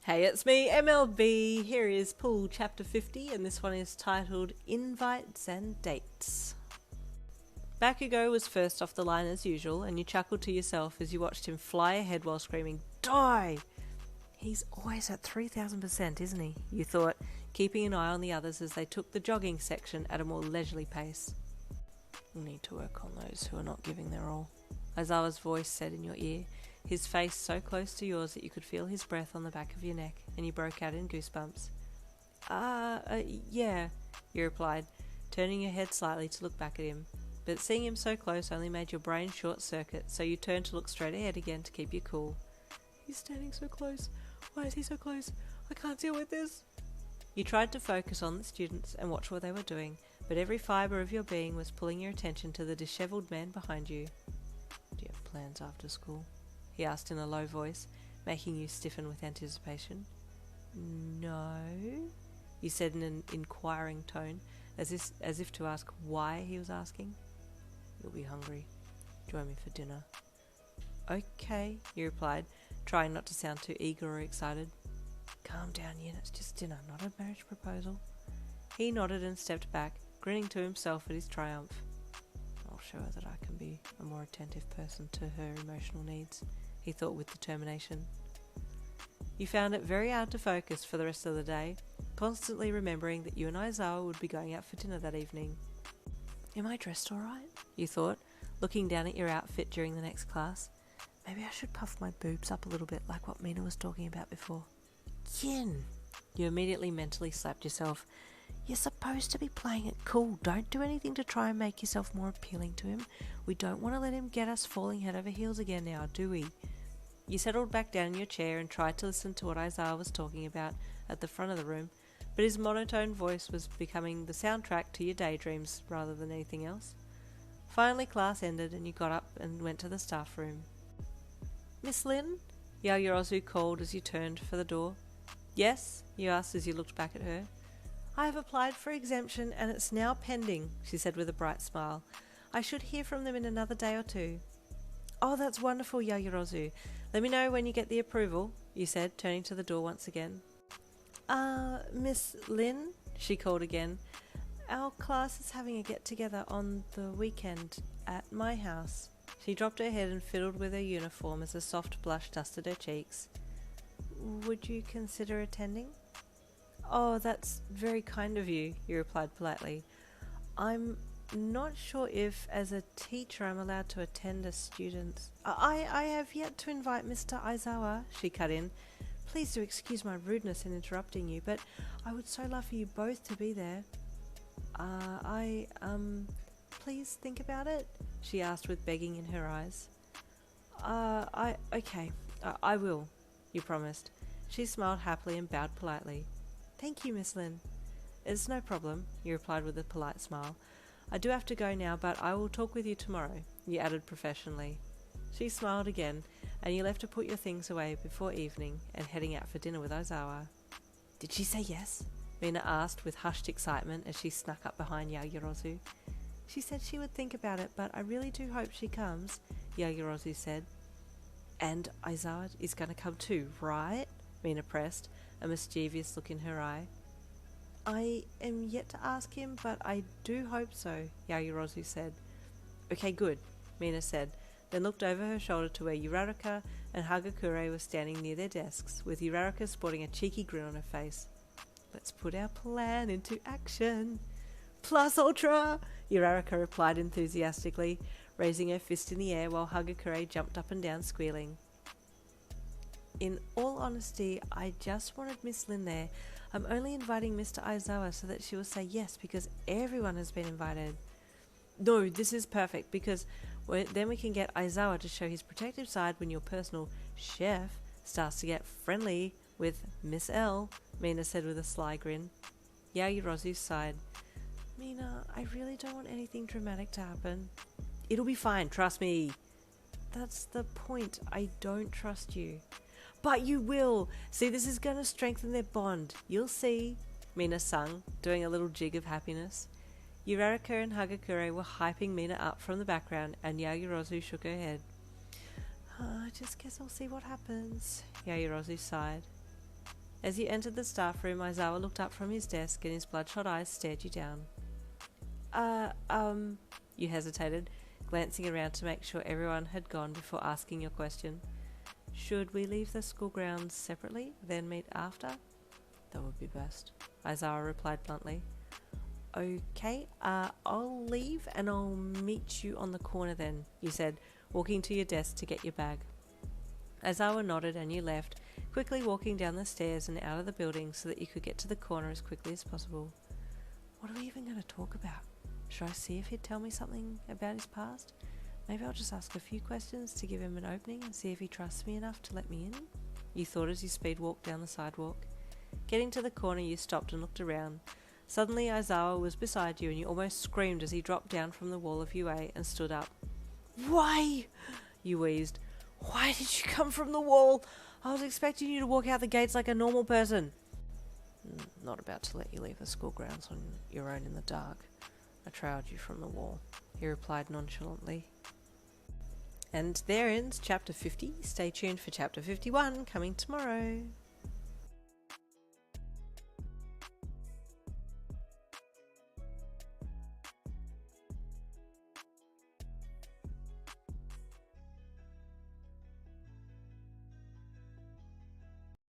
Hey, it's me, MLB. Here is Pool Chapter 50, and this one is titled Invites and Dates. Bakugo was first off the line as usual, and you chuckled to yourself as you watched him fly ahead while screaming, "Die!" He's always at 3000%, isn't he? You thought, keeping an eye on the others as they took the jogging section at a more leisurely pace. "You need to work on those who are not giving their all," Aizawa's voice said in your ear, his face so close to yours that you could feel his breath on the back of your neck, and you broke out in goosebumps. Yeah, you replied, turning your head slightly to look back at him. But seeing him so close only made your brain short-circuit, so you turned to look straight ahead again to keep you cool. "He's standing so close. Why is he so close? I can't deal with this." You tried to focus on the students and watch what they were doing, but every fibre of your being was pulling your attention to the dishevelled man behind you. "Do you have plans after school?" he asked in a low voice, making you stiffen with anticipation. "No," you said in an inquiring tone, as if to ask why he was asking. "You'll be hungry. Join me for dinner." "Okay," you replied, trying not to sound too eager or excited. "Calm down, Yin, it's just dinner, not a marriage proposal." He nodded and stepped back, grinning to himself at his triumph. "I'll show her that I can be a more attentive person to her emotional needs," he thought with determination. You found it very hard to focus for the rest of the day, constantly remembering that you and Aizawa would be going out for dinner that evening. "Am I dressed alright?" you thought, looking down at your outfit during the next class. "Maybe I should puff my boobs up a little bit like what Mina was talking about before." "Yin!" You immediately mentally slapped yourself. "You're supposed to be playing it cool. Don't do anything to try and make yourself more appealing to him. We don't want to let him get us falling head over heels again now, do we?" You settled back down in your chair and tried to listen to what Aizawa was talking about at the front of the room, but his monotone voice was becoming the soundtrack to your daydreams rather than anything else. Finally, class ended and you got up and went to the staff room. "Miss Lin?" Yaoyorozu called as you turned for the door. "Yes?" you asked as you looked back at her. "I have applied for exemption and it's now pending," she said with a bright smile. "I should hear from them in another day or two." "Oh, that's wonderful, Yaoyorozu. Let me know when you get the approval," you said, turning to the door once again. Miss Lin?" she called again. "Our class is having a get-together on the weekend at my house." She dropped her head and fiddled with her uniform as a soft blush dusted her cheeks. "Would you consider attending?" "Oh, that's very kind of you," you replied politely. "I'm not sure if, as a teacher, I'm allowed to attend a student's—" I have yet to invite Mr. Aizawa," she cut in. "Please do excuse my rudeness in interrupting you, but I would so love for you both to be there." Please think about it?" she asked with begging in her eyes. I will," you promised. She smiled happily and bowed politely. "Thank you, Miss Lin." "It's no problem," you replied with a polite smile. "I do have to go now, but I will talk with you tomorrow," you added professionally. She smiled again, and you left to put your things away before evening and heading out for dinner with Aizawa. "Did she say yes?" Mina asked with hushed excitement as she snuck up behind Yaoyorozu. "She said she would think about it, but I really do hope she comes," Yaoyorozu said. "And Aizawa is going to come too, right?" Mina pressed, a mischievous look in her eye. "I am yet to ask him, but I do hope so," Yaoyorozu said. "Okay, good," Mina said, then looked over her shoulder to where Uraraka and Hagakure were standing near their desks, with Uraraka sporting a cheeky grin on her face. "Let's put our plan into action." "Plus ultra!" Uraraka replied enthusiastically, raising her fist in the air while Hagakure jumped up and down squealing. "In all honesty, I just wanted Miss Lin there. I'm only inviting Mr. Aizawa so that she will say yes because everyone has been invited." "No, this is perfect because then we can get Aizawa to show his protective side when your personal chef starts to get friendly with Miss L," Mina said with a sly grin. Yaoyorozu sighed. "Mina, I really don't want anything dramatic to happen." "It'll be fine, trust me." "That's the point. I don't trust you." "But you will! See, this is going to strengthen their bond. You'll see," Mina sung, doing a little jig of happiness. Uraraka and Hagakure were hyping Mina up from the background, and Yaoyorozu shook her head. "I just guess I'll see what happens," Yaoyorozu sighed. As you entered the staff room, Aizawa looked up from his desk and his bloodshot eyes stared you down. You hesitated, glancing around to make sure everyone had gone before asking your question. Should we leave the school grounds separately, then meet after? That would be best, Aizawa replied bluntly. Okay, I'll leave and I'll meet you on the corner then, you said, walking to your desk to get your bag. Aizawa nodded and you left, quickly walking down the stairs and out of the building so that you could get to the corner as quickly as possible. What are we even going to talk about? Should I see if he'd tell me something about his past? Maybe I'll just ask a few questions to give him an opening and see if he trusts me enough to let me in? You thought as you speed walked down the sidewalk. Getting to the corner, you stopped and looked around. Suddenly Aizawa was beside you and you almost screamed as he dropped down from the wall of UA and stood up. Why? You wheezed. Why did you come from the wall? I was expecting you to walk out the gates like a normal person. Not about to let you leave the school grounds on your own in the dark. I trailed you from the wall, he replied nonchalantly. And there ends chapter 50. Stay tuned for chapter 51 coming tomorrow.